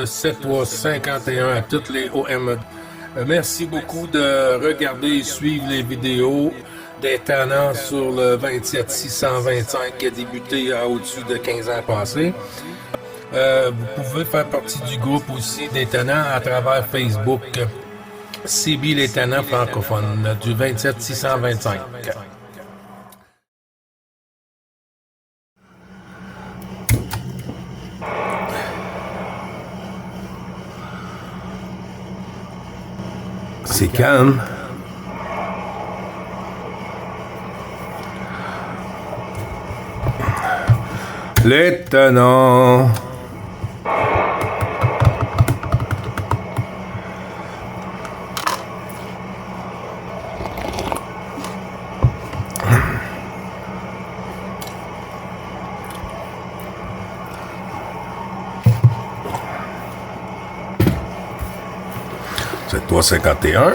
7351 à toutes les OME. Merci beaucoup de regarder et suivre les vidéos des tannants sur le 27625 qui a débuté au-dessus de 15 ans passés. Vous pouvez faire partie du groupe aussi des tannants à travers Facebook. CB les tannants francophones du 27625. C'est calme. Les tenants. C'est 351.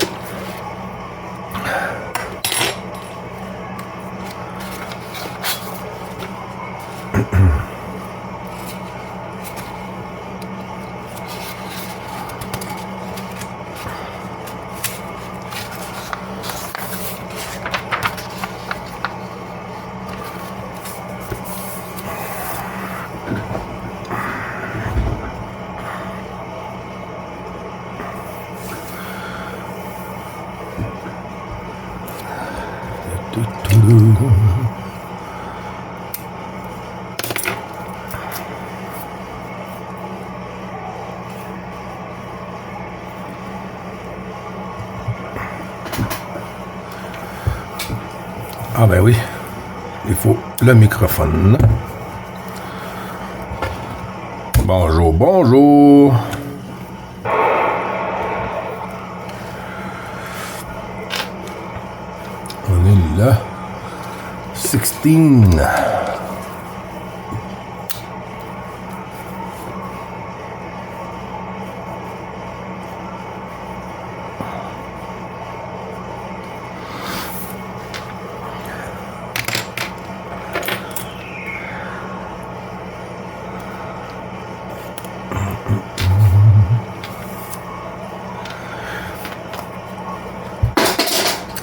Ah ben oui, il faut le microphone. Bonjour, bonjour. On est là. 16.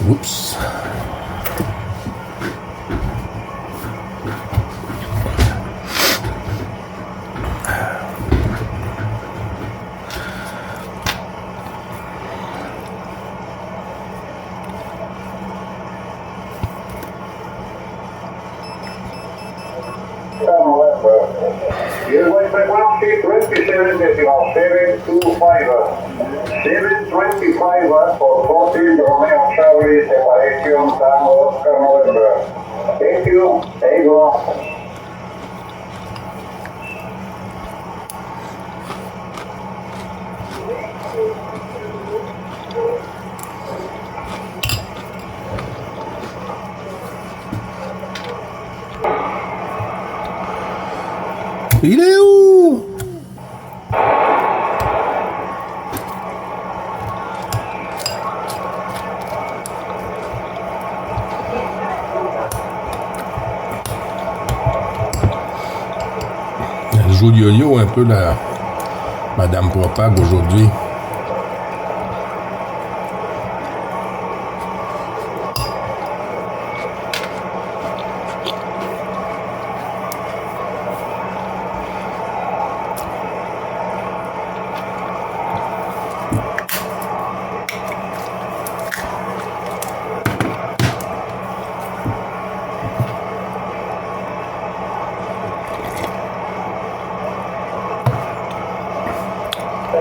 Oups. Uruguay frequency 27 decimal 725. 725 for 40 Romeo Charlie separation Tango Oscar November. Thank you. There you go. Il est où? Elle joue le yo-yo un peu la Madame Propag aujourd'hui.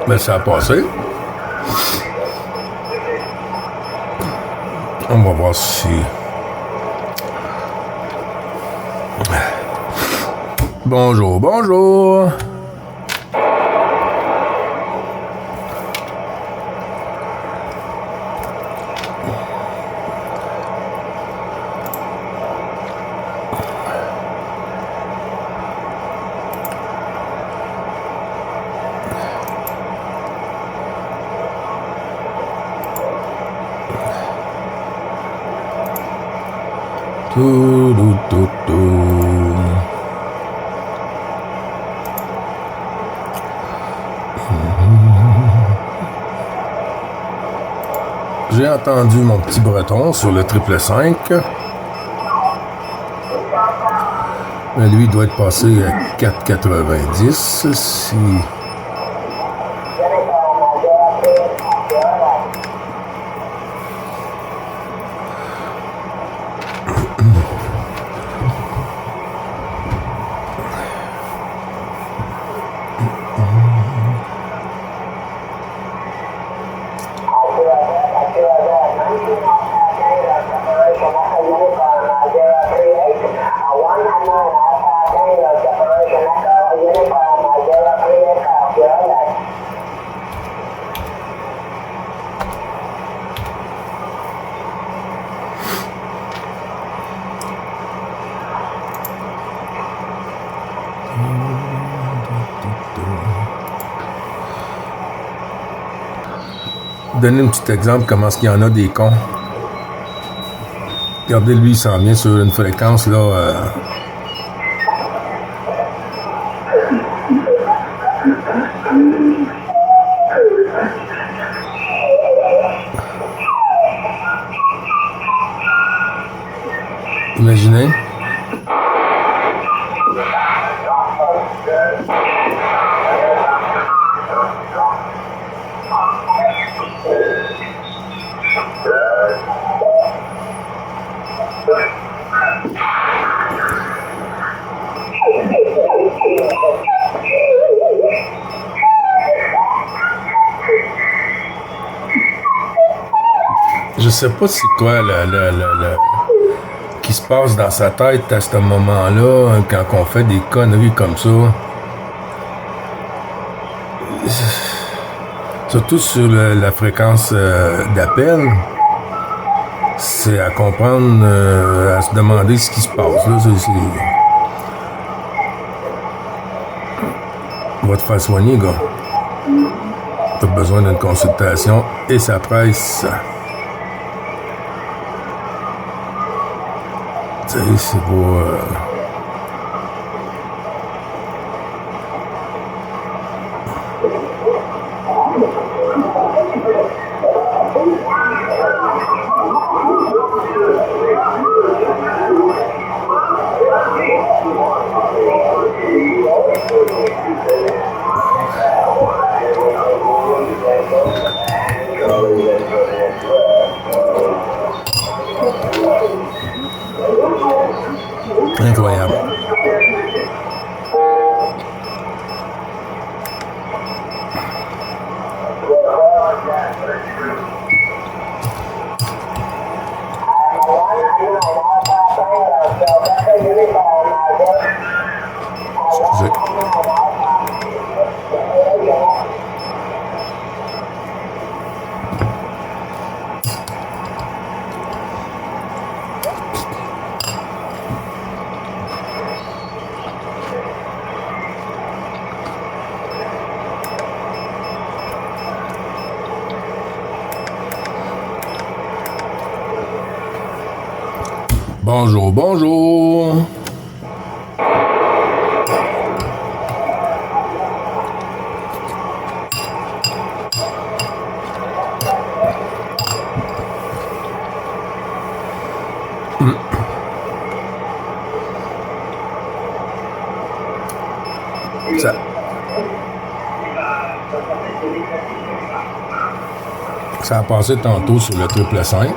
Mais ça a passé. On va voir si... Bonjour, bonjour. Tout, tout, tout, tout. J'ai entendu mon petit breton sur le 555. Mais lui, il doit être passé à 4,90. Si... Donner un petit exemple comment est-ce qu'il y en a des cons. Regardez, lui, il s'en vient sur une fréquence, là... Imaginez. Je sais pas c'est quoi qui se passe dans sa tête à ce moment-là, quand on fait des conneries comme ça. Surtout sur la fréquence d'appel. C'est à comprendre, à se demander ce qui se passe. Là, on va te faire soigner, gars. T'as besoin d'une consultation et ça presse. Tu sais, c'est pas... Incroyable. Excusez. Bonjour, bonjour. Ça a passé tantôt sur le 555.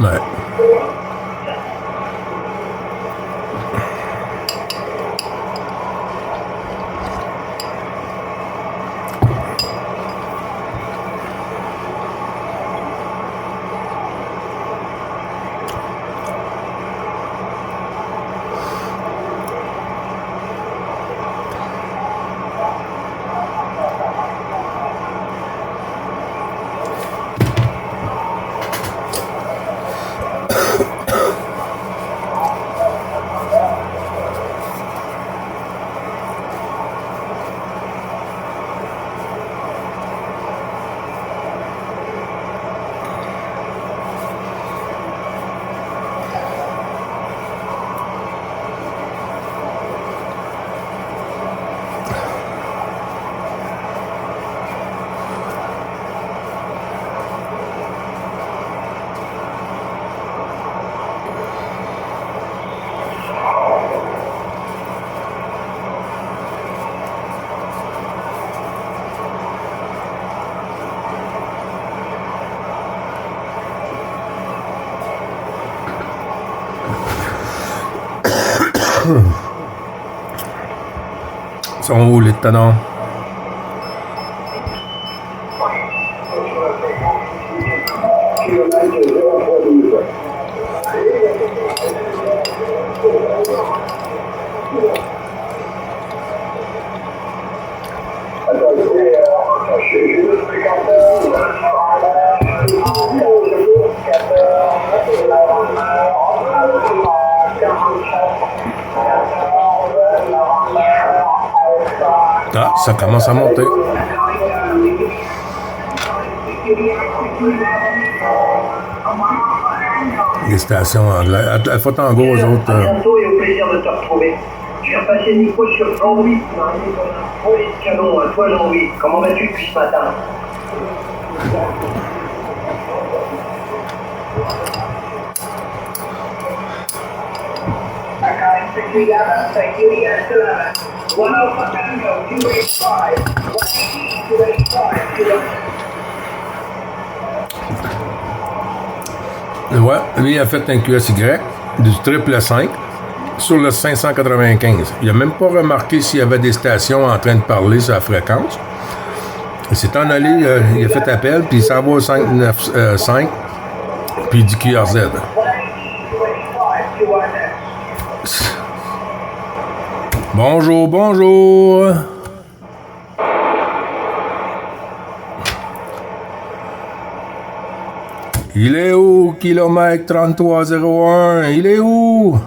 Ouais. Ils sont où les tenants? Ah, ça commence à monter. Les stations anglaises. Il faut en gros aux autres. À bientôt et au plaisir de te retrouver. Je viens passer Nico sur Jean-Louis. Oui, canon, à toi Jean-Louis. Comment vas-tu depuis ce matin? Ouais, lui il a fait un QSY du 555 sur le 595. Il n'a même pas remarqué s'il y avait des stations en train de parler sur la fréquence. Il s'est en allé, il a fait appel, puis il s'en va au 595, puis du QRZ. Bonjour, bonjour. Il est où, kilomètre 3301? Il est où?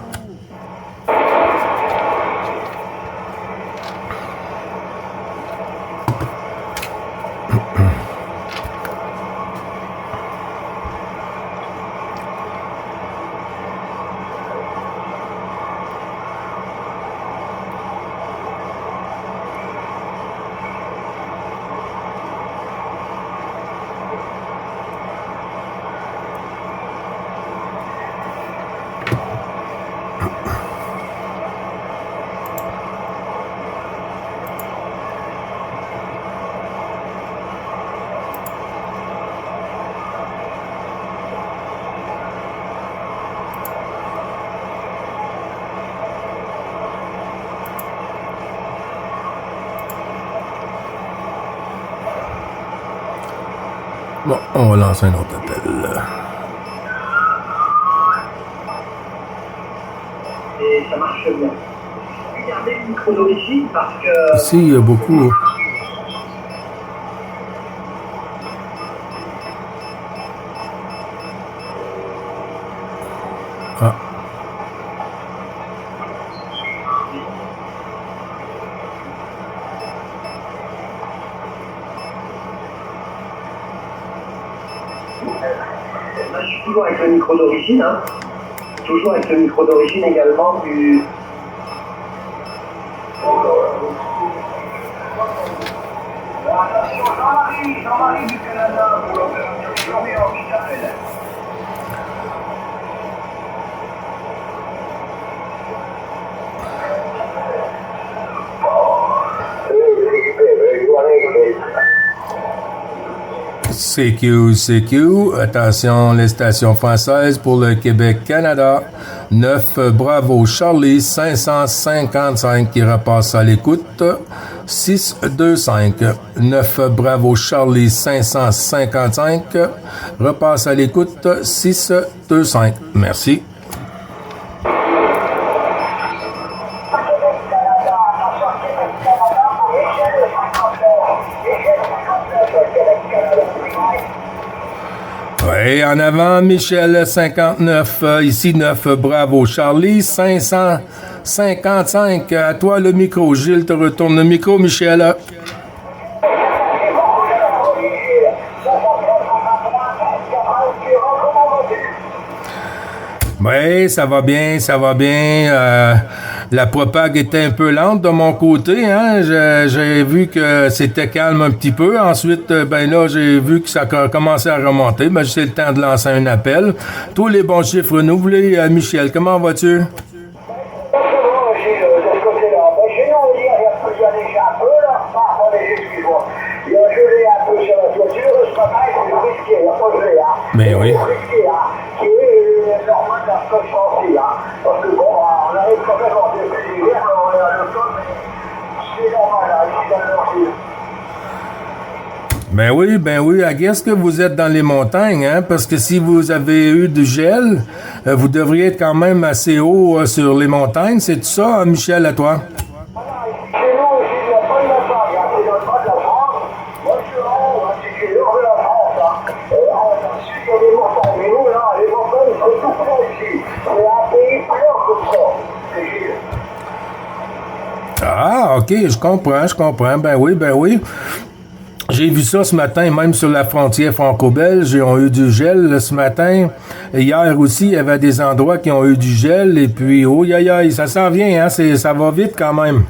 Bon, on va lancer un autre appel. Et ça marche bien. Regardez le micro d'origine parce que... Ici, il y a beaucoup. Ah. Là, je suis toujours avec le micro d'origine, hein. Toujours avec le micro d'origine également du... Jean-Marie du Canada pour l'opération Journée Orbitale. CQ, attention, les stations françaises pour le Québec-Canada. 9 Bravo Charlie 555 qui repasse à l'écoute. 625. 9 Bravo Charlie 555 repasse à l'écoute. 625. Merci. Oui, en avant, Michel 59, ici 9, bravo Charlie, 555, à toi le micro. Gilles te retourne le micro, Michel. Oui, ça va bien, ça va bien. La propague était un peu lente de mon côté, hein. J'ai vu que c'était calme un petit peu. Ensuite, ben là, j'ai vu que ça a commencé à remonter. Ben, j'ai le temps de lancer un appel. Tous les bons chiffres renouvelés. Michel, comment vas-tu? Ben oui. est normal qu'un stock chantier, hein. Parce que bon, on arrive quand même en début d'hiver, on est à l'automne, mais c'est normal, là, ici dans le nord. Ben oui, I guess que vous êtes dans les montagnes, hein, parce que si vous avez eu du gel, vous devriez être quand même assez haut sur les montagnes, c'est tout ça, hein, Michel, à toi? Chez nous, il n'y a pas de montagne, hein. C'est dans le bas de la France. Moi, je suis en haut, hein. C'est nord de la France, hein. Dans le sud, il y a des montagnes. Mais nous, là, les montagnes, c'est tout près ici. C'est un pays plat comme ça. C'est Gilles. Ah, ok, je comprends. Ben oui. J'ai vu ça ce matin, même sur la frontière franco-belge, ils ont eu du gel là, ce matin. Et hier aussi, il y avait des endroits qui ont eu du gel. Et puis, oh, ça s'en vient, hein, ça va vite quand même. Ouais.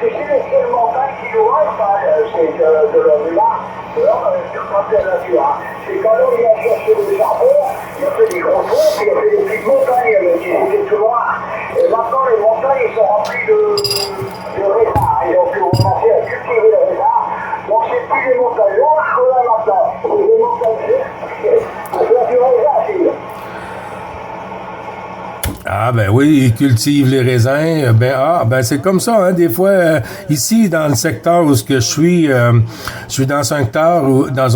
Tu sais, les seules montagnes qui nous restent, c'est de l'Orient. Quand c'est la nature, hein. C'est quand on y a cherché le charbon, il a fait des gros trous, puis il a fait des petites montagnes qui étaient tout loin. Et maintenant, les montagnes, ils sont remplies de raisins. Ils ont pu commencer à cultiver le raisin. Donc, c'est plus des montagnes longues que là maintenant. C'est des montagnes vertes. Pour faire du raisin, c'est. Ah ben oui, ils cultivent les raisins. Ben c'est comme ça, hein. Des fois, ici dans le secteur où je suis dans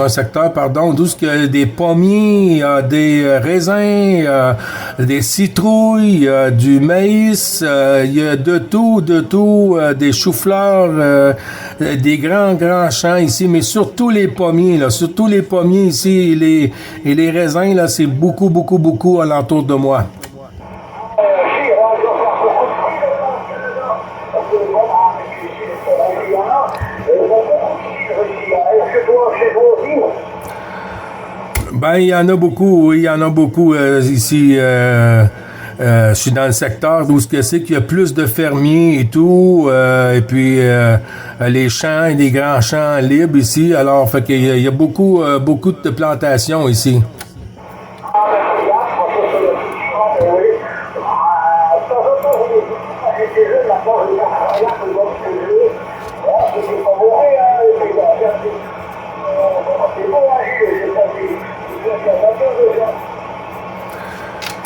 un secteur, d'où ce qu'il y a des pommiers, des raisins, des citrouilles, du maïs, il y a de tout, des choux-fleurs, des grands champs ici, mais surtout les pommiers, là, ici et les raisins là, c'est beaucoup alentour de moi. Ben, il y en a beaucoup, ici. Je suis dans le secteur où c'est qu'il y a plus de fermiers et tout, et puis les champs et des grands champs libres ici. Alors, fait qu'il y a beaucoup de plantations ici.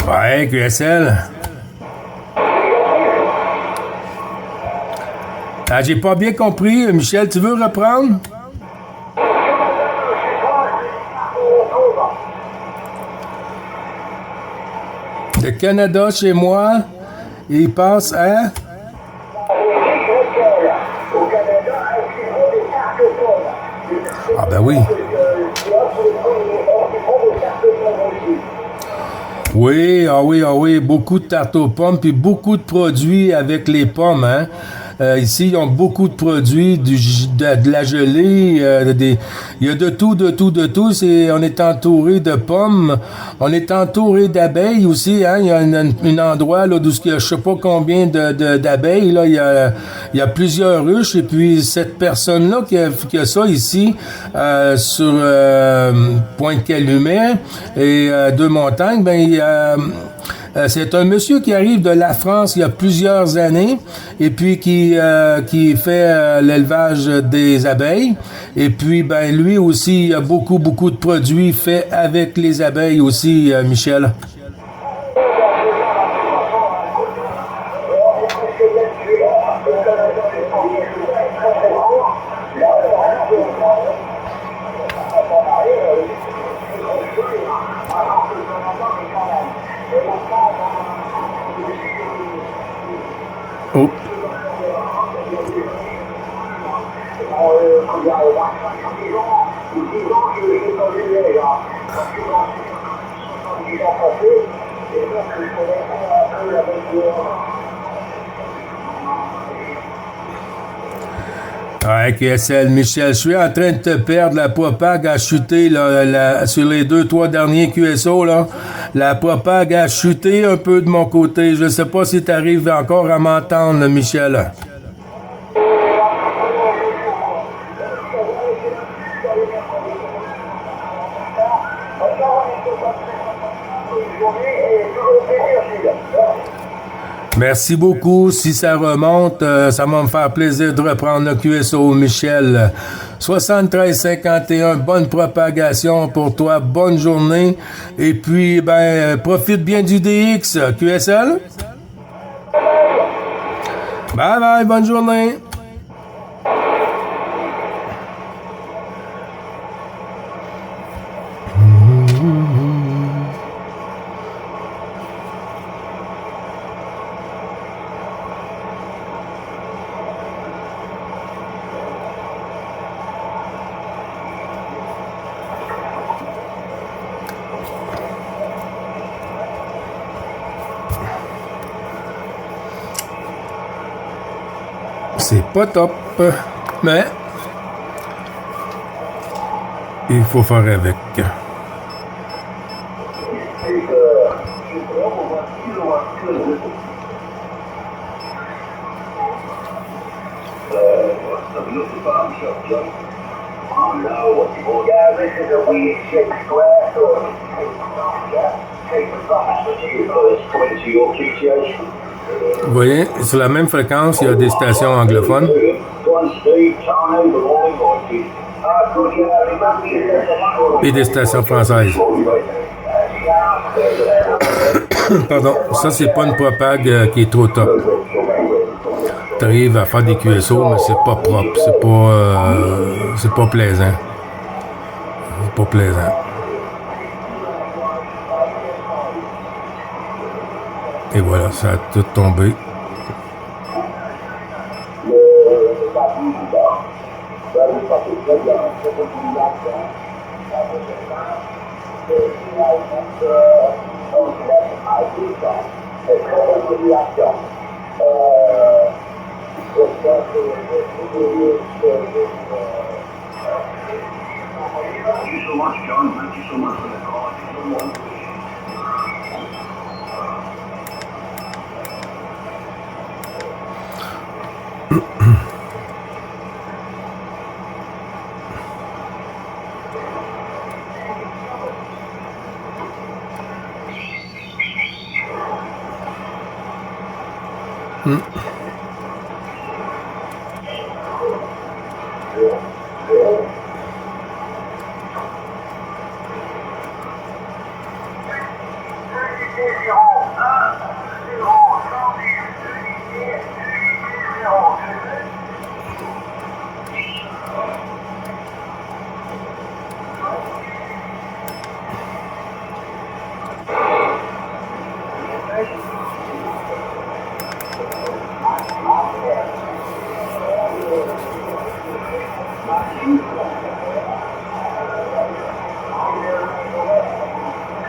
Ouais, QSL. Ah, j'ai pas bien compris. Michel, tu veux reprendre? Le Canada, chez moi, il passe à... Ah ben oui. Oui, beaucoup de tartes aux pommes, puis beaucoup de produits avec les pommes, hein. Ici, ils ont beaucoup de produits, de la gelée, il y a de tout. On est entouré de pommes, on est entouré d'abeilles aussi, hein. Il y a un endroit là, où il y a je sais pas combien d'abeilles, là, il y a plusieurs ruches, et puis cette personne-là qui a ça ici, sur Pointe-Calumet et Deux-Montagnes, c'est un monsieur qui arrive de la France il y a plusieurs années et puis qui fait l'élevage des abeilles. Et puis, ben, lui aussi, il y a beaucoup de produits faits avec les abeilles aussi, Michel. Oh. Ouais, QSL, Michel, je suis en train de te perdre. La propague a chuté là, sur les 2-3 derniers QSO. Là. La propague a chuté un peu de mon côté. Je ne sais pas si tu arrives encore à m'entendre, Michel. Merci beaucoup. Si ça remonte, ça va me faire plaisir de reprendre le QSO. Michel, 7351, bonne propagation pour toi. Bonne journée. Et puis, profite bien du DX. QSL? Bye bye, bonne journée. C'est pas top, mais il faut faire avec. Vous voyez, sur la même fréquence, il y a des stations anglophones et des stations françaises. Pardon, ça c'est pas une propague qui est trop top. Tu arrives à faire des QSO, mais c'est pas propre, c'est pas plaisant. C'est pas plaisant. Et voilà, ça a tout tombé.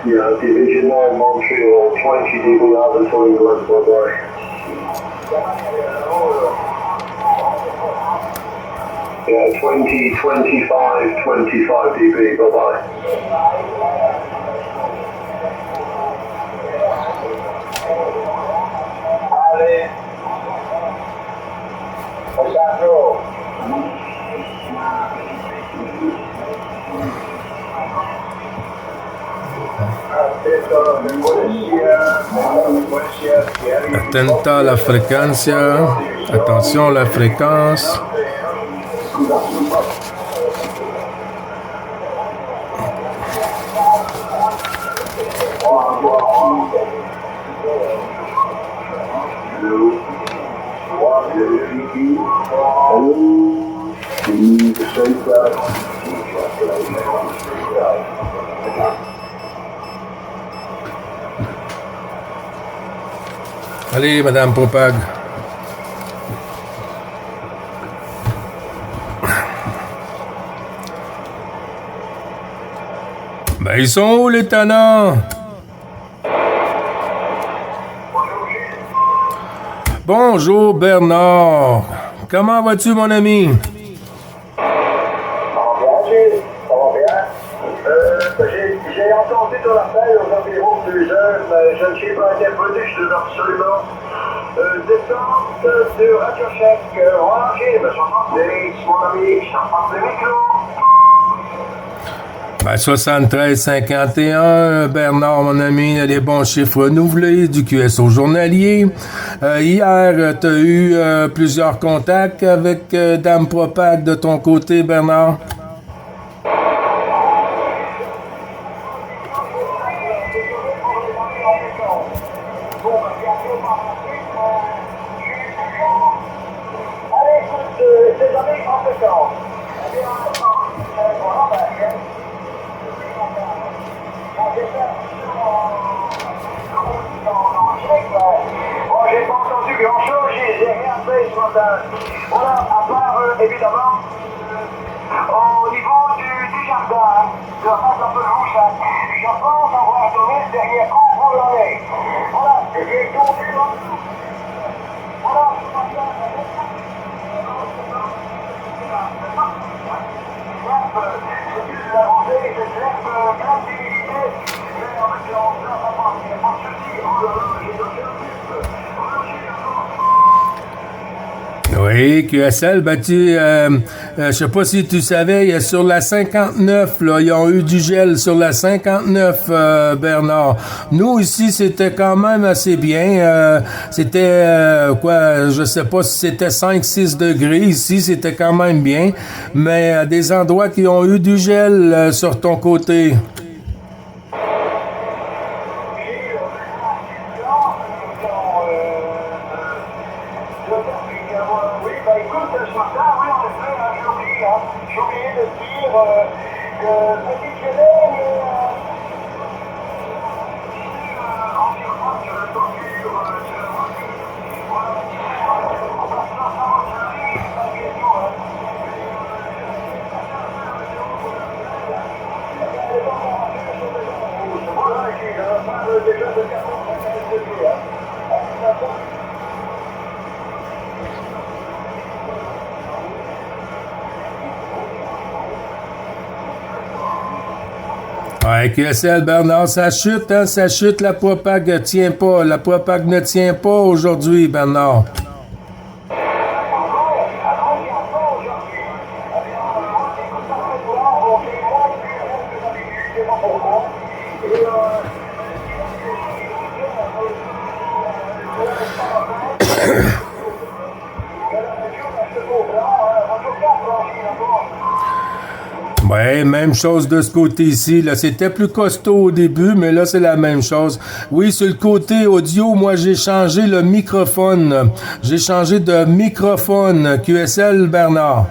Yeah, Division 9 Montreal, 20 dB out of England, bye-bye. Yeah, 20, 25, 25 dB, bye-bye. Allez. Alessandro. Attenta alla frequenza, attention alla fréquence. Allez, Madame Propague. Ben, ils sont où, les tannants? Bonjour, Bernard. Comment vas-tu, mon ami? J'ai entendu ton appel aux environs de 2 heures, mais je ne suis pas intervenu, je devais absolument descendre de Radio Chèque, Roger, me 70, mon ami, je t'en passe le micro. Ben, 73-51, Bernard, mon ami, les bons chiffres renouvelés du QSO journalier. Hier, tu as eu plusieurs contacts avec Dame Propag de ton côté, Bernard? J'ai pas entendu grand-chose, j'ai rien fait ce matin. Voilà, à part évidemment au niveau du jardin, de la face un peu louche, je pense avoir donné le dernier coup pour l'année. Voilà, j'ai tout vu. Voilà, ce matin, c'est la rosée, c'est l'herbe plein d'humidité, mais avec l'ambiance, ça passe, il n'y a pas de souci. Oh là là, j'ai donné un but. Oui, QSL, ben je sais pas si tu savais, sur la 59, là, ils ont eu du gel sur la 59, Bernard. Nous, ici, c'était quand même assez bien. C'était, je sais pas si c'était 5-6 degrés. Ici, c'était quand même bien. Mais à des endroits qui ont eu du gel sur ton côté. Oui, ben écoute, ce matin, oui, en effet, j'ai oublié de dire que petit gelé, mais environnement sur le voiture, voilà, ça va servir, malgré tout, voilà, j'ai déjà de 450 degrés, Ouais, QSL, Bernard, ça chute, hein, ça chute, la Propag ne tient pas. La Propag ne tient pas aujourd'hui, Bernard. Ouais, même chose de ce côté-ci. Là, c'était plus costaud au début, mais là, c'est la même chose. Oui, sur le côté audio, moi, j'ai changé le microphone. J'ai changé de microphone. QSL, Bernard.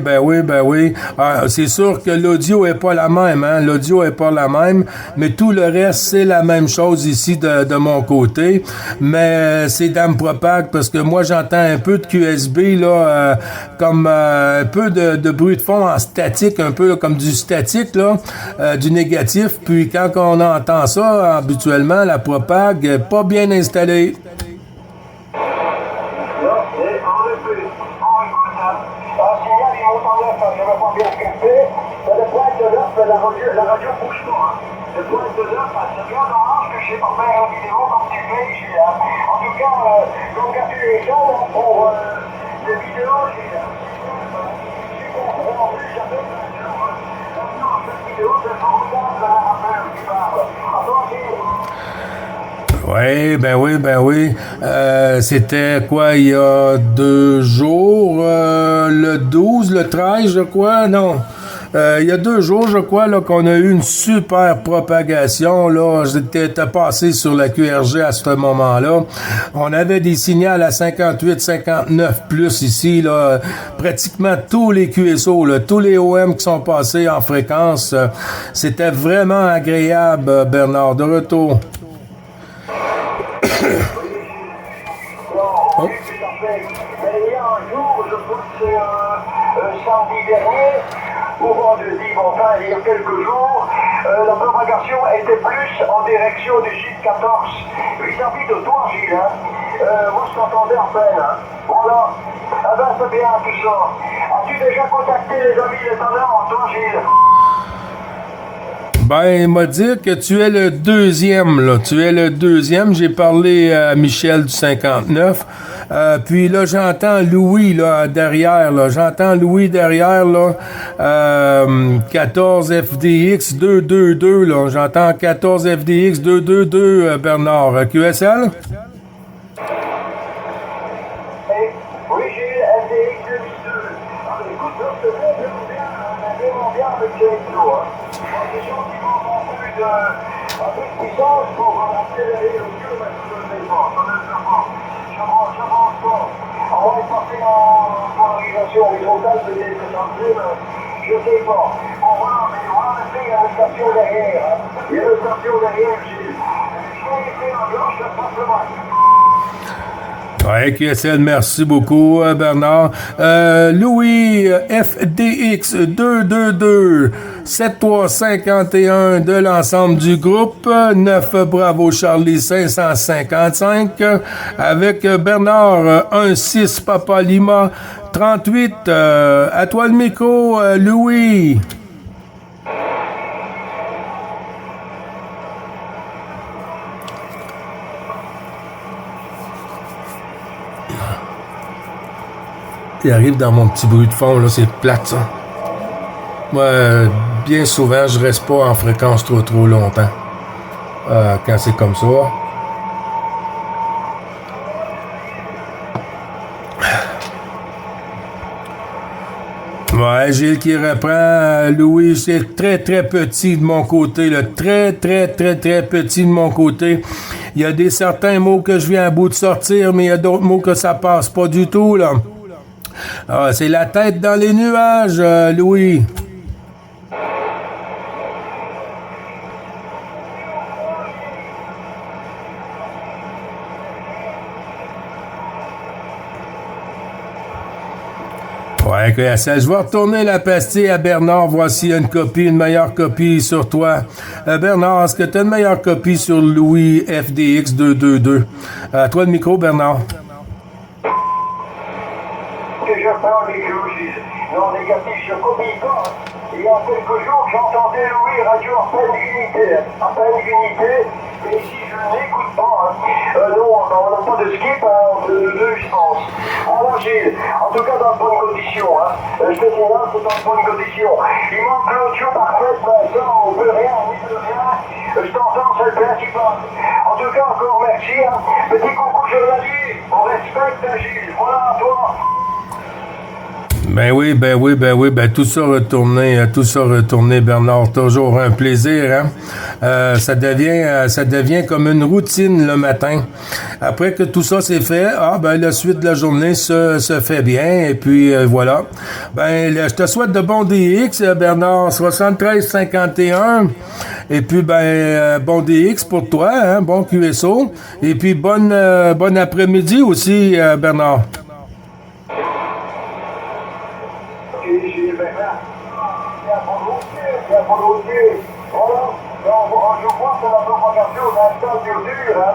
Ben oui. Ah, c'est sûr que l'audio est pas la même, hein. L'audio est pas la même, mais tout le reste, c'est la même chose ici de mon côté. Mais c'est Dame Propag, parce que moi, j'entends un peu de QSB, là, comme un peu de bruit de fond en statique, un peu comme du statique, là, du négatif. Puis quand on entend ça, habituellement, la Propag est pas bien installée. La radio bouge pas. Le point de l'heure, c'est bien dommage que je n'ai pas fait une vidéo comme tu fais ici. En tout cas, congratulations pour les vidéos. J'ai compris en plus, j'avais maintenant cette vidéo, je regarde la affaire qui parle. Ben oui. C'était quoi, il y a 2 jours? Le 12, le 13, je crois? Non. Il y a 2 jours, je crois, là, qu'on a eu une super propagation. Là, j'étais passé sur la QRG à ce moment-là. On avait des signaux à 58, 59 plus ici, là. Pratiquement tous les QSO, là, tous les OM qui sont passés en fréquence. C'était vraiment agréable, Bernard, de retour. Oh. Mais il y a un jour, je pense que c'est samedi dernier, ou vendredi, enfin il y a quelques jours, la propagation était plus en direction du sud 14, vis-à-vis de toi, Gilles. Moi, je t'entendais à peine. Hein. Voilà. Ah ben, c'est bien tout ça. As-tu déjà contacté les amis des talents, toi, Gilles? Ben, il m'a dit que tu es le deuxième, là. Tu es le deuxième. J'ai parlé à Michel du 59. Puis là, j'entends Louis, là, derrière, là. J'entends Louis derrière, là. 14 FDX 222, là. J'entends 14 FDX 222, Bernard. QSL? Oui, Gilles, FDX 2002. Ah, mais écoute, là, je te fais vraiment bien avec James, hein. C'est sûr qu'il manque un peu de puissance pour accélérer le jeu, mais je ne sais pas. J'avance pas. On va être passé en polarisation horizontale, peut-être que ça me plaît, mais je sais pas. Bon, voilà, mais il y a une station derrière. Hein. Il y a une station derrière, Gilles. Je vais essayer en gauche, je passe le match. Ouais, QSL, merci beaucoup, Bernard. Louis, FDX 222, 7351 de l'ensemble du groupe, 9 Bravo Charlie 555, avec Bernard 16 Papa Lima 38. À toi le micro, Louis. Il arrive dans mon petit bruit de fond, là, c'est plate, ça. Moi, bien souvent, je reste pas en fréquence trop longtemps. Quand c'est comme ça. Ouais, Gilles qui reprend. Louis, c'est très petit de mon côté, là. Très petit de mon côté. Il y a certains mots que je viens à bout de sortir, mais il y a d'autres mots que ça passe pas du tout, là. Ah, c'est la tête dans les nuages, Louis. Ouais, QSL. Je vais retourner la pastille à Bernard, voir s'il y a une meilleure copie sur toi. Bernard, est-ce que tu as une meilleure copie sur Louis FDX 222? Toi le micro, Bernard. Je prends les jeux, Gilles. Non négatif, je copie pas. Il y a quelques jours, j'entendais Louis Radio à peine unité. Et ici, je n'écoute pas. Hein. Non, on n'a pas de skip, entre les deux, je pense. Alors, Gilles, en tout cas, dans de bonnes conditions. Hein. Je te signale, c'est dans de bonnes conditions. Il manque l'audio parfaite, mais ça, on peut rien, on ne peut rien. Je t'entends, c'est le principal. En tout cas, encore merci. Hein. Petit coucou journalier. On respecte, Gilles. Voilà, à toi. Ben oui, tout ça retourné, Bernard, toujours un plaisir, hein. Ça devient comme une routine le matin. Après que tout ça c'est fait, la suite de la journée se fait bien, et puis voilà. Je te souhaite de bons DX, Bernard, 73-51, et puis bon DX pour toi, hein, bon QSO, et puis bon après-midi aussi, Bernard. Je vois que la propagation d'un temps dure, hein.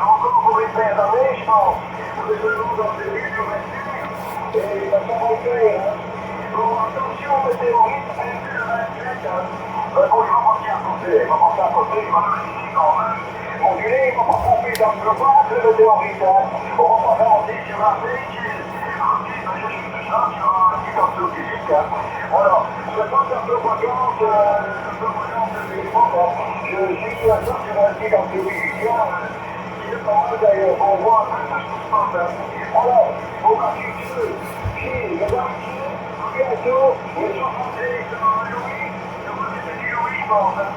Encore pour les 15 années, je pense. Pour les secondes dans ces villes, je reste et ça va le faire, hein. Bon, attention, météorite, le 27, hein. Bon, il va passer à côté, il va le réussir quand même. Ondulé, il va pas tromper dans le global, le météorite, hein. On va pas avancer sur la fille, je suis tout ça sur un petit cancer physique, hein. Voilà, je pense que la propagande je suis à ça sur un petit cancer physique, qui est pas mal d'ailleurs, on voit un peu ce qui se passe, hein. Alors, au cas du feu, Gilles, mesdames et messieurs, bientôt, les gens français, Louis, je vous ai dit Louis, je pense, hein.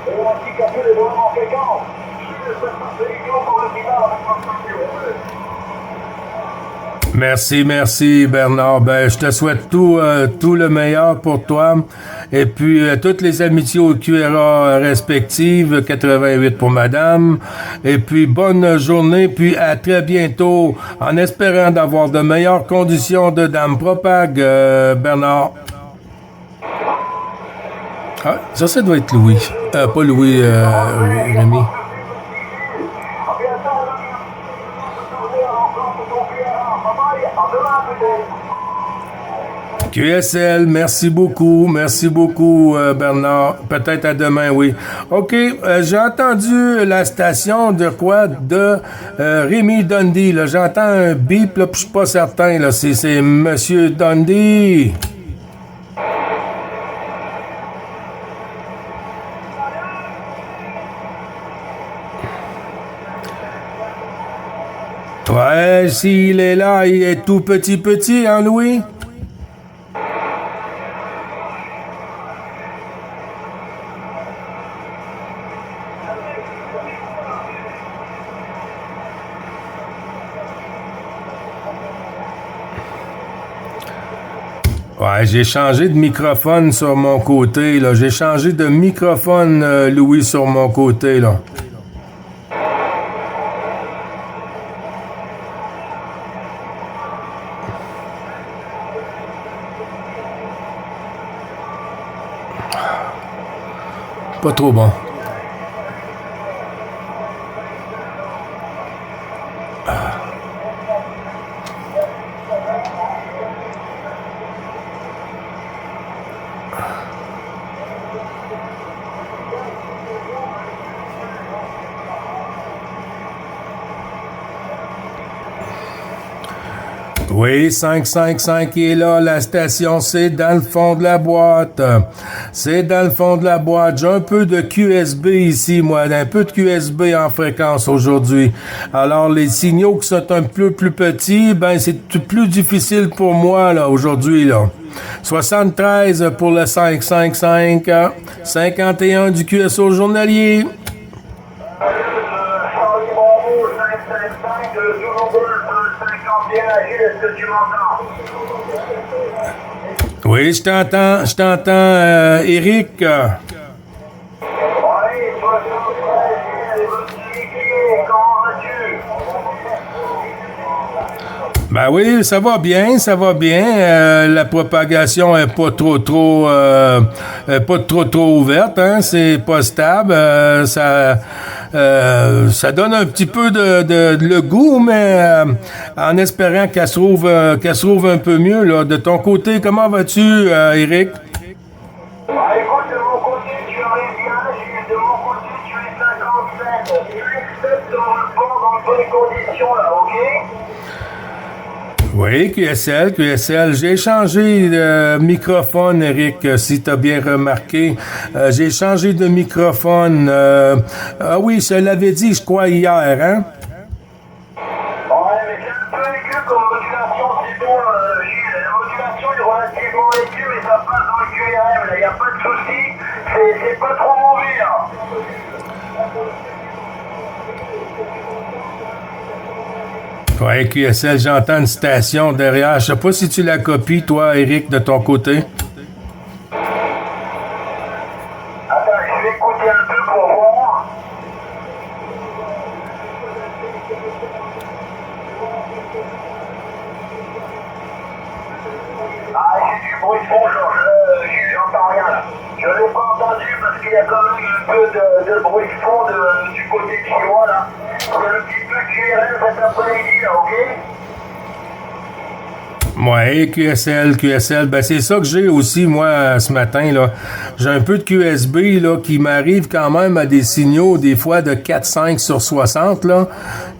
Et un petit café est vraiment fréquent. Je vais faire passer l'union pour le final avec ma famille. Merci Bernard. Je te souhaite tout le meilleur pour toi. Et puis toutes les amitiés au QRA respectives, 88 pour madame. Et puis bonne journée, puis à très bientôt, en espérant d'avoir de meilleures conditions de Dame Propag, Bernard. Ah, ça doit être Louis. Pas Louis, Rémi. QSL, merci beaucoup Bernard. Peut-être à demain, oui. OK, j'ai entendu la station de quoi? De Rémi Dundee. Là. J'entends un bip, là, puis je suis pas certain. Là. C'est Monsieur Dundee. Ouais, s'il est là, il est tout petit, hein, Louis? Ouais, j'ai changé de microphone sur mon côté, là. J'ai changé de microphone, Louis, sur mon côté, là. Pas trop bon. Oui, 555 qui est là, la station, c'est dans le fond de la boîte. C'est dans le fond de la boîte. J'ai un peu de QSB ici, moi, un peu de QSB en fréquence aujourd'hui. Alors, les signaux qui sont un peu plus petits, ben, c'est plus difficile pour moi, là, aujourd'hui, là. 73 pour le 555, 51 du QSO journalier. Est-ce que tu m'entends? Oui, je t'entends, Eric. Oui, 73, comment vas-tu? Ben oui, ça va bien. La propagation est pas trop ouverte, hein. C'est pas stable. Ça donne un petit peu de le goût, mais en espérant qu'elle se trouve un peu mieux, là. De ton côté, comment vas-tu, Eric? Ah, écoute, de mon côté, tu arrives bien, de mon côté, tu es 57. Tu acceptes de me prendre dans de bonnes conditions, là, ok? Oui, QSL. J'ai changé de microphone, Eric, si t'as bien remarqué. J'ai changé de microphone. Ah oui, je l'avais dit, je crois, hier, hein? Ouais, mais c'est un peu aigu comme modulation, c'est bon, Gilles. La modulation est relativement aiguë, mais ça passe dans le QRM, là, y a pas de souci. C'est pas trop mauvais, là. Ouais, QSL, j'entends une station derrière. Je sais pas si tu la copies, toi, Eric, de ton côté. Attends, je vais écouter un peu pour voir. Ah, j'ai du bruit de fond, j'entends rien là. Je l'ai pas entendu parce qu'il y a quand même un peu de bruit de fond du côté chinois là. Il y a un petit peu de QRM cet après-midi là, ok? Ouais, QSL, ben c'est ça que j'ai aussi, moi, ce matin, là. J'ai un peu de QSB, là, qui m'arrive quand même à des signaux, des fois, de 4-5 sur 60, là.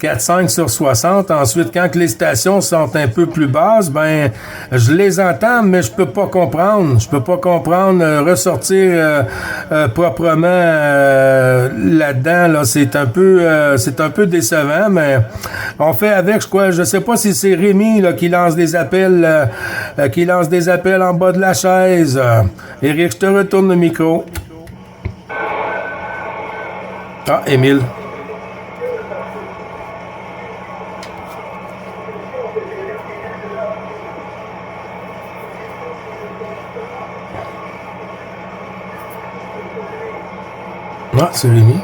4-5 sur 60. Ensuite, quand les stations sont un peu plus basses, ben, je les entends, mais je peux pas comprendre. Ressortir proprement là-dedans, là, c'est un peu décevant, mais on fait avec, je sais pas si c'est Rémi, là, qui lance des appels en bas de la chaise. Éric, je te retourne le micro. Ah, Émile. Ah, c'est Rémi.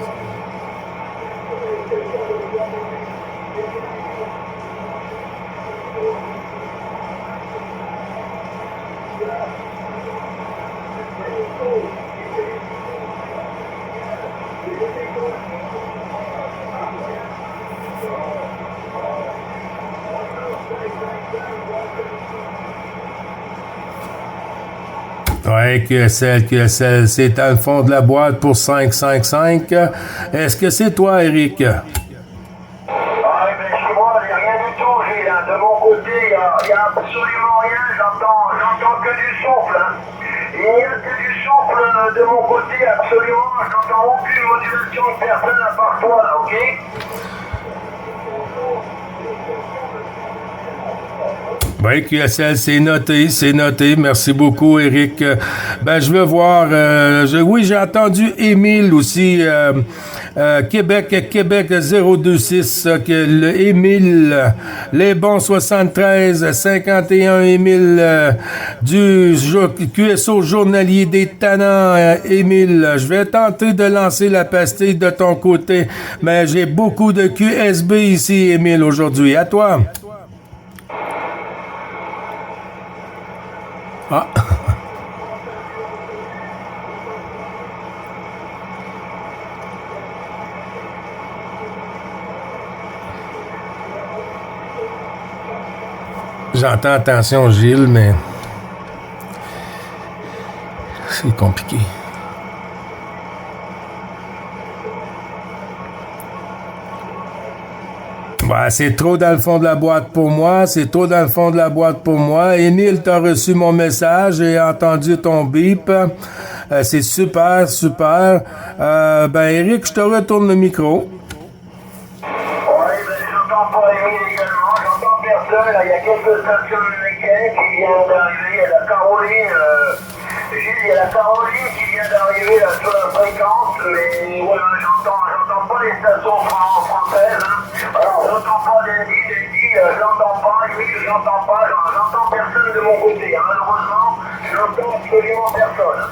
Ouais, QSL, c'est dans le fond de la boîte pour 555. Est-ce que c'est toi, Eric? Ah, ben chez moi, il n'y a rien du tout, Gilles. Hein. De mon côté, il n'y a absolument rien. J'entends que du souffle. Hein. Il n'y a que du souffle de mon côté, absolument. J'entends aucune modulation de personne à part toi, là, ok? Oui, QSL, c'est noté. Merci beaucoup, Eric. Ben, je veux voir. Oui, j'ai entendu Émile aussi. Québec 026. Émile, les bons 73, 51, Émile, du QSO journalier des tannants, Émile. Je vais tenter de lancer la pastille de ton côté, mais j'ai beaucoup de QSB ici, Émile, aujourd'hui. À toi. Ah. J'entends attention Gilles, mais c'est compliqué. Ouais, c'est trop dans le fond de la boîte pour moi. Émile, t'as reçu mon message. J'ai entendu ton bip. C'est super. Ben, Eric, je te retourne le micro. Oui, ben, j'entends pas Émile également. J'entends personne. Là, il y a quelques stations américaines qui viennent d'arriver. Il y a la Caroline. Gilles, il y a la Caroline qui vient d'arriver là, sur la fréquence. Mais voilà, j'entends pas les stations françaises. Hein. Alors, j'entends pas d'Andy, j'entends pas, j'entends personne de mon côté. Hein. Malheureusement, j'entends absolument personne.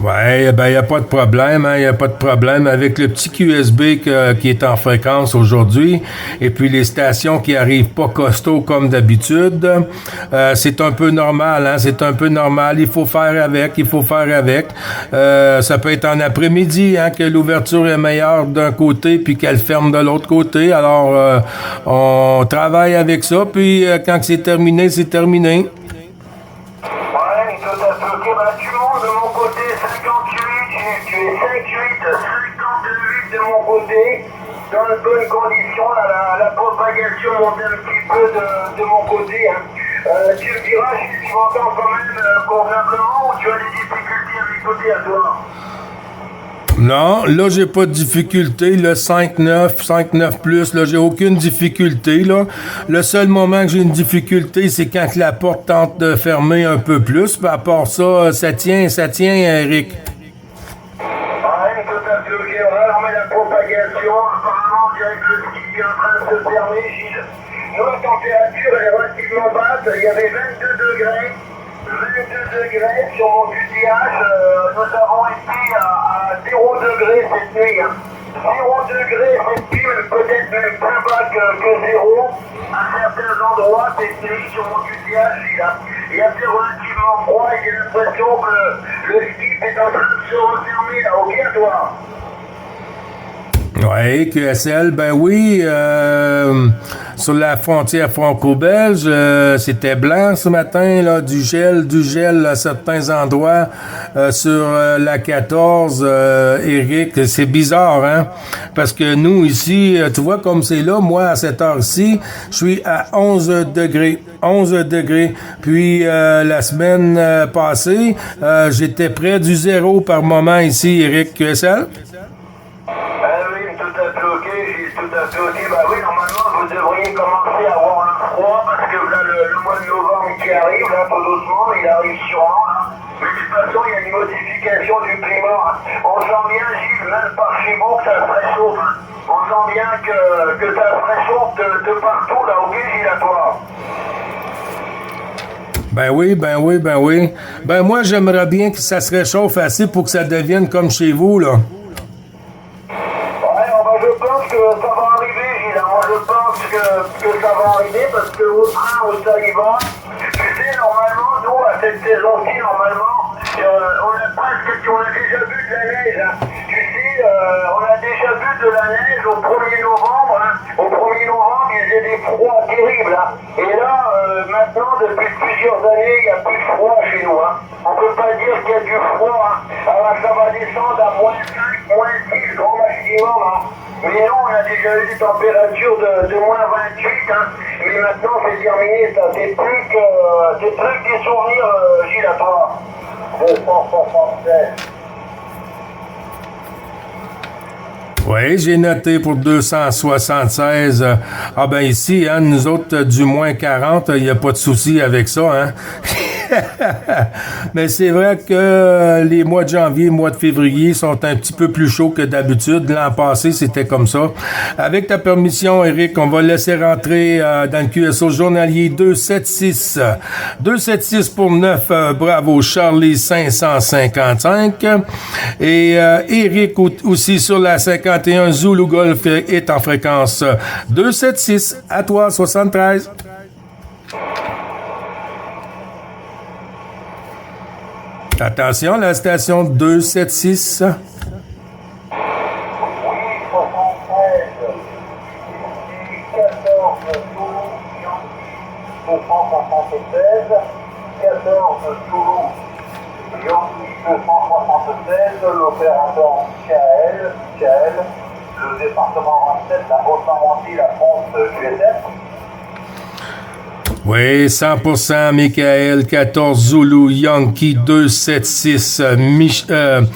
Ouais, ben, il n'y a pas de problème, avec le petit QSB qui est en fréquence aujourd'hui, et puis les stations qui arrivent pas costaud comme d'habitude. C'est un peu normal, il faut faire avec. Ça peut être en après-midi, hein, que l'ouverture est meilleure d'un côté, puis qu'elle ferme de l'autre côté. Alors, on travaille avec ça, puis quand c'est terminé, c'est terminé. Ouais, tout à fait. Ok, bah, tu montes de mon côté 58, tu es 58 de mon côté, dans de bonnes conditions. La propagation monte un petit peu de mon côté. Hein. Tu me diras si tu m'entends quand même convenablement ou tu as des difficultés à m'écouter à toi? Non, là, j'ai pas de difficulté. Le 5.9 plus, là, j'ai aucune difficulté, là. Le seul moment que j'ai une difficulté, c'est quand la porte tente de fermer un peu plus. Puis à part ça, ça tient, Eric. Ouais, tout à fait, ok. Alors, mais la propagation, apparemment, on dirait que le ski est en train de se fermer, Gilles. Nous, la température, elle est relativement basse. Il y avait 22 degrés. 22 degrés sur mon QTH, nous avons été à 0 degré cette nuit. Hein. 0 degré cette nuit, peut-être même plus bas que 0 à certains endroits cette nuit sur mon QTH. Il a fait relativement froid et j'ai l'impression que le skip est en train de se refermer là, ok à toi? Oui, QSL, ben oui, sur la frontière franco-belge, c'était blanc ce matin, là, du gel à certains endroits sur la 14, Eric, c'est bizarre, hein, parce que nous, ici, tu vois comme c'est là, moi, à cette heure-ci, je suis à 11 degrés, puis la semaine passée, j'étais près du 0 par moment ici, Eric, QSL. Bah oui, normalement, vous devriez commencer à avoir le froid parce que là, le mois de novembre qui arrive, là, tout doucement, il arrive sûrement, là. Mais de toute façon, il y a une modification du climat. Hein. On sent bien, Gilles, même par chez vous, que ça se réchauffe. Hein. On sent bien que ça se réchauffe de partout, là, ok, Gilles, à toi. Ben oui. Ben moi, j'aimerais bien que ça se réchauffe assez pour que ça devienne comme chez vous, là. Je pense que ça va arriver, Gilles. Moi, je pense que ça va arriver parce que au train où ça y va, tu sais, normalement, nous, à cette saison-ci, on a déjà vu de la neige. Hein. Tu sais, on a déjà vu de la neige au 1er novembre. Hein. Au 1er novembre, il y avait des froids terribles. Hein. Et là, maintenant, depuis plusieurs années, il n'y a plus de froid chez nous. Hein. On ne peut pas dire qu'il y a du froid. Hein. Alors ça va descendre à moins 5, moins 6, grand maximum. Hein. Mais non, on a déjà eu des températures de moins 28. Hein. Mais maintenant, c'est terminé. Ça, c'est plus que des souvenirs, Gilles, à toi. 276. Oui, j'ai noté pour 276. Ah ben ici, hein, nous autres, du moins 40, il n'y a pas de souci avec ça, hein. Mais c'est vrai que les mois de janvier, mois de février sont un petit peu plus chauds que d'habitude. L'an passé, c'était comme ça. Avec ta permission, Éric, on va laisser rentrer dans le QSO journalier 276. 276 pour 9, bravo Charlie 555. Et Éric aussi sur la 51 Zulu Golf est en fréquence 276. À toi, 73. Attention, la station 276. Oui, 73. 14 Toulouse, Yankee 276. 14 Toulouse, Yankee 276. L'opérateur Michael, le département 27, la Haute-Normandie, la France, QSF. Oui, 100%, Michael, 14 Zulu, Yankee 276, Miguel,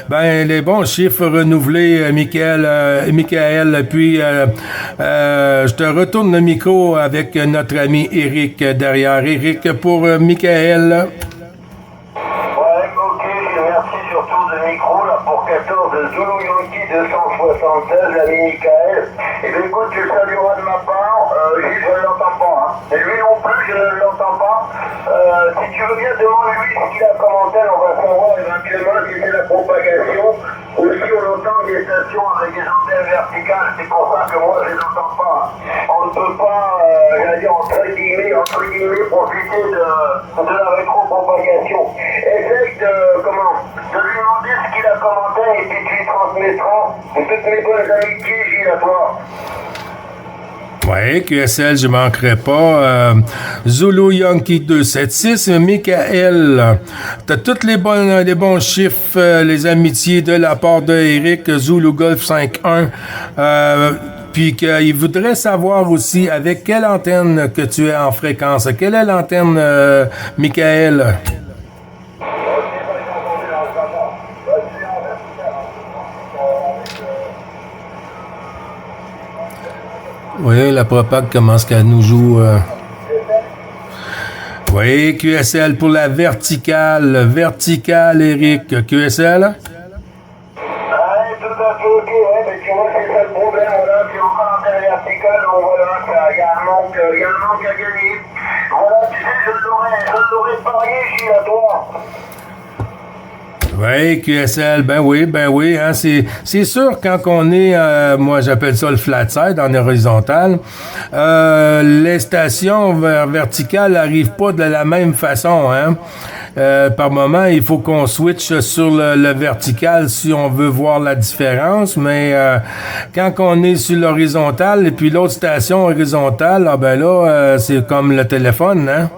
ben, les bons chiffres renouvelés, Michael, puis, je te retourne le micro avec notre ami Éric derrière. Éric pour Michael. Merci surtout de micro là pour 14 Zulu Yankee 276, l'ami Michael. Et bien écoute, tu le salueras de ma part, Gilles, je ne l'entends pas. Hein. Et lui non plus, je ne l'entends pas. Si tu veux bien, demande-lui ce qu'il a commenté, on va savoir éventuellement si c'est la propagation. Ou si on entend des stations avec des antennes verticales, c'est pour ça que moi je ne l'entends pas. On ne peut pas, j'allais dire entre guillemets, profiter de la rétropropagation. Essaye de lui demander ce qu'il a commenté et puis tu lui transmettras toutes mes bonnes amitiés, Gilles, à toi. Oui, QSL, je manquerai pas. Zulu Yankee 276, Michael, t'as tous les bons chiffres, les amitiés de la part de Eric, Zulu Golf 5-1. Puis qu'il voudrait savoir aussi avec quelle antenne que tu es en fréquence. Quelle est l'antenne, Michael? Oui, la propag commence à nous jouer. Oui, QSL pour la verticale. Verticale, Eric. QSL? Tout à fait, ok, ouais, mais tu vois, c'est ça le problème, voilà, puis encore en terre verticale, donc voilà, il y a un manque à gagner. Voilà, tu sais, je l'aurais parié, Gilles, à toi. Oui, QSL, ben oui, hein, c'est sûr quand on est, moi j'appelle ça le flat side en horizontal, les stations verticales n'arrivent pas de la même façon, hein. Par moment, il faut qu'on switch sur le vertical si on veut voir la différence, mais quand on est sur l'horizontal et puis l'autre station horizontale, ah ben là, c'est comme le téléphone, hein.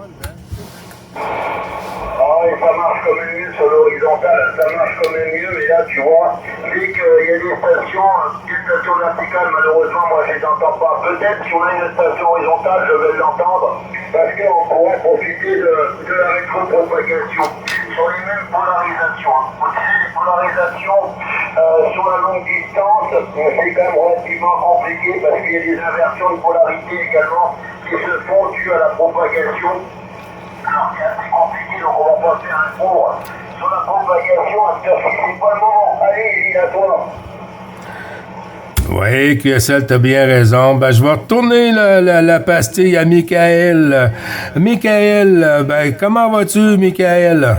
Ça marche quand même mieux, mais là, tu vois, dès qu'il y a des stations verticales, malheureusement, moi, je les entends pas. Peut-être si on a une station horizontale, je vais l'entendre, parce qu'on pourrait profiter de la rétropropagation sur les mêmes polarisations. Vous savez, les polarisations sur la longue distance, c'est quand même relativement compliqué, parce qu'il y a des inversions de polarité également qui se font dues à la propagation. Alors, c'est assez compliqué, donc on va pas faire un cours sur la propagation à ce heure-ci, c'est pas le moment. Allez, Gilles, à toi. Oui, QSL, t'as bien raison. Ben, je vais retourner la pastille à Michael. Michael, ben, comment vas-tu, Michael?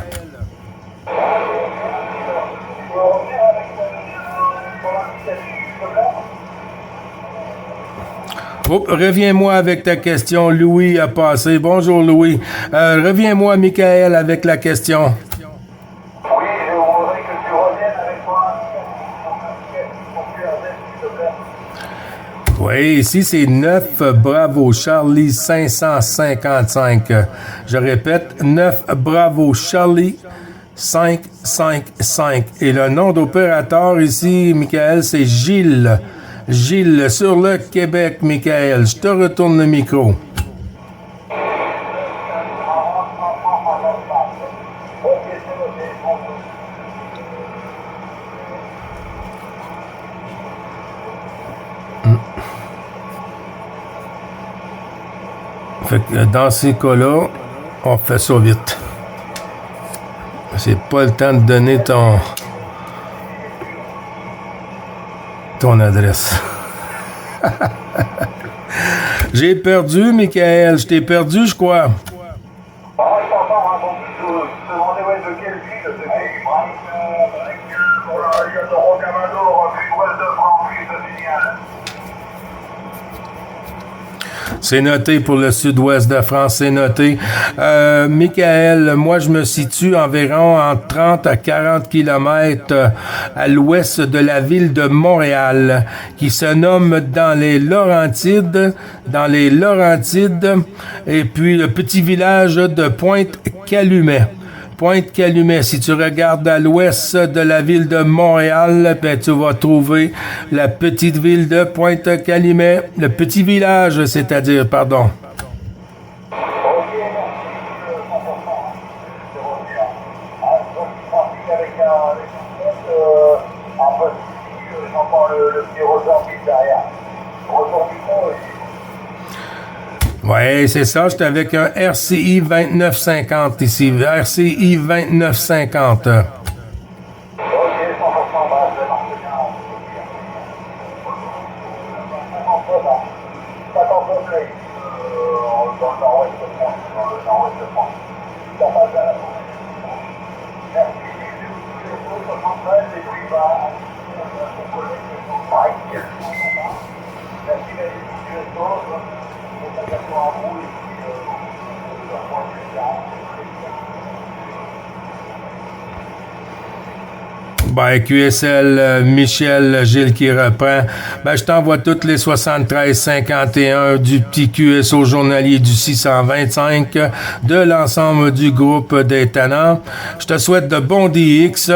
Oh, reviens-moi avec ta question. Louis a passé. Bonjour, Louis. Reviens-moi, Michael, avec la question. Oui, je voudrais que tu reviennes avec moi. Oui, ici c'est 9 Bravo Charlie 555. Je répète, 9 Bravo Charlie 555. Et le nom d'opérateur ici, Michael, c'est Gilles. Gilles, sur le Québec, Michael. Je te retourne le micro. Fait que dans ces cas-là, on fait ça vite. C'est pas le temps de donner ton adresse. J'ai perdu, Michael. Je t'ai perdu, je crois. C'est noté pour le sud-ouest de France, c'est noté. Michael, moi je me situe environ entre 30 à 40 kilomètres à l'ouest de la ville de Montréal, qui se nomme dans les Laurentides, et puis le petit village de Pointe-Calumet. Pointe-Calumet. Si tu regardes à l'ouest de la ville de Montréal, ben, tu vas trouver la petite ville de Pointe-Calumet, le petit village, c'est-à-dire, pardon. Oui, c'est ça. J'étais avec un RCI 2950 ici. RCI 2950. Ben, QSL, Michel, Gilles qui reprend. Ben, je t'envoie toutes les 73-51 du petit QSO journalier du 625 de l'ensemble du groupe des Tannants. Je te souhaite de bons DX,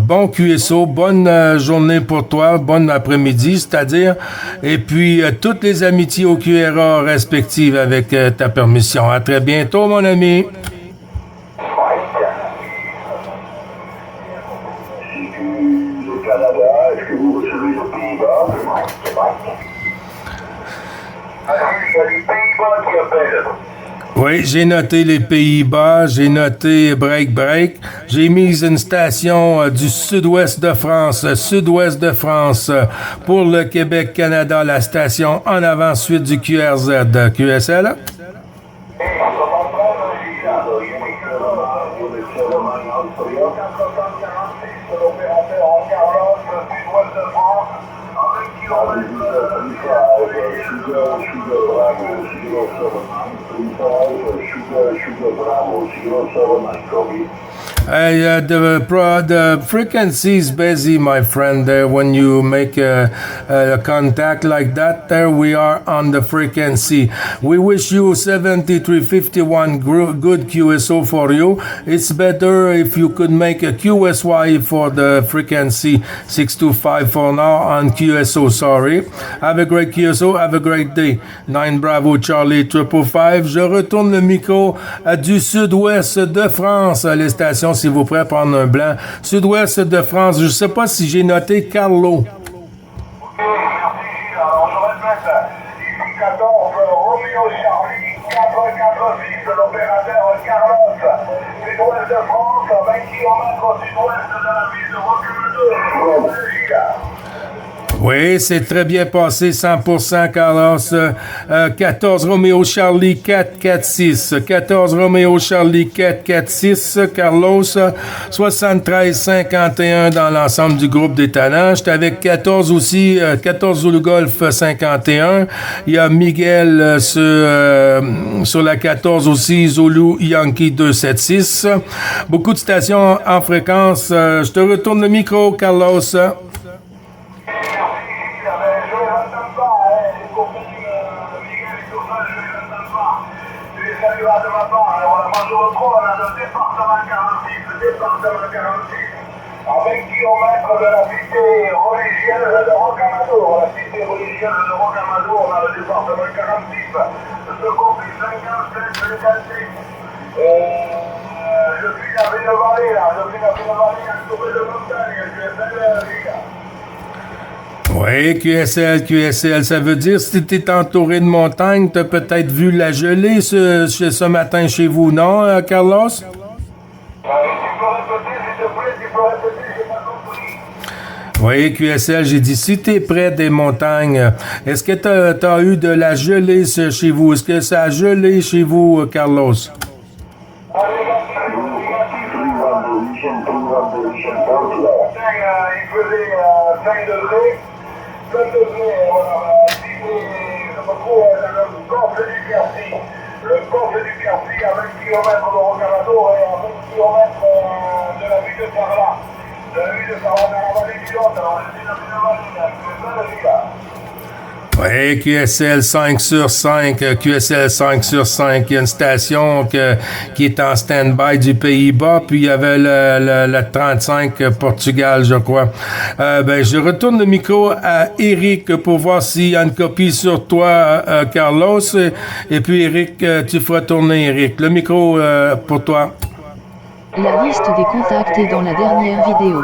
bon QSO, bonne journée pour toi, bon après-midi, c'est-à-dire, et puis toutes les amitiés au QRA respectives avec ta permission. À très bientôt, mon ami. Oui, j'ai noté les Pays-Bas, j'ai noté break. J'ai mis une station du sud-ouest de France, pour le Québec-Canada, la station en avant suite du QRZ. QSL? The frequency is busy, my friend. When you make a contact like that, there we are on the frequency. We wish you 7351 good QSO for you. It's better if you could make a QSY for the frequency 625 for now on QSO. Sorry. Have a great QSO. Have a great day. 9 Bravo Charlie 555. Je retourne le micro du sud-ouest de France. Les stations, s'il vous plaît, prendre un blanc. Sud-ouest de France. Je ne sais pas si j'ai noté Carlo. Ok, merci Gilles. Alors je répète, ici 14 Romeo Charlie 446 de l'opérateur Carlos. Sud-ouest de France, 20 km au sud-ouest de la ville de Rocamadour. Gilles. Oui, c'est très bien passé, 100%, Carlos. 14 Romeo Charlie 446. 14 Romeo Charlie 446, Carlos. 73-51 dans l'ensemble du groupe des Tannants. J'étais avec 14 aussi, 14 Zulu Golf 51. Il y a Miguel sur la 14 aussi, Zulu Yankee 276. Beaucoup de stations en fréquence. Je te retourne le micro, Carlos. copain Miguel et tout ça, je les entends pas. Tu les salueras de ma part. Voilà, moi je reprends là, le département 46, le département 46, avec kilomètres de la cité religieuse de Rocamadour. La cité religieuse de Rocamadour, on a le département 46, ce conflit 57, 56. Je suis dans une vallée là, entouré de montagnes, je suis belle giga. Oui, QSL, ça veut dire si tu es entouré de montagnes, tu as peut-être vu la gelée ce matin chez vous, non, Carlos? Tu peux répéter, s'il te plaît, j'ai pas compris. Oui, QSL, j'ai dit, si tu es près des montagnes, est-ce que tu as eu de la gelée chez vous? Est-ce que ça a gelé chez vous, Carlos? Il faisait 5 degrés, 5 degrés, voilà, je me trouve dans le golfe du Quercy. Le golfe du Quercy à 20 km de Rocamadour et à 20 km de la ville de Sarlat. De la ville de Sarlat dans la vallée du Lot, alors je suis dans une vallée là, c'est ça le giga. Oui, QSL 5 sur 5, QSL 5 sur 5. Il y a une station qui est en stand-by du Pays-Bas, puis il y avait le 35 Portugal, je crois. Je retourne le micro à Eric pour voir s'il y a une copie sur toi, Carlos. Et puis, Eric, tu feras tourner, Eric. Le micro pour toi. La liste des contacts est dans la dernière vidéo.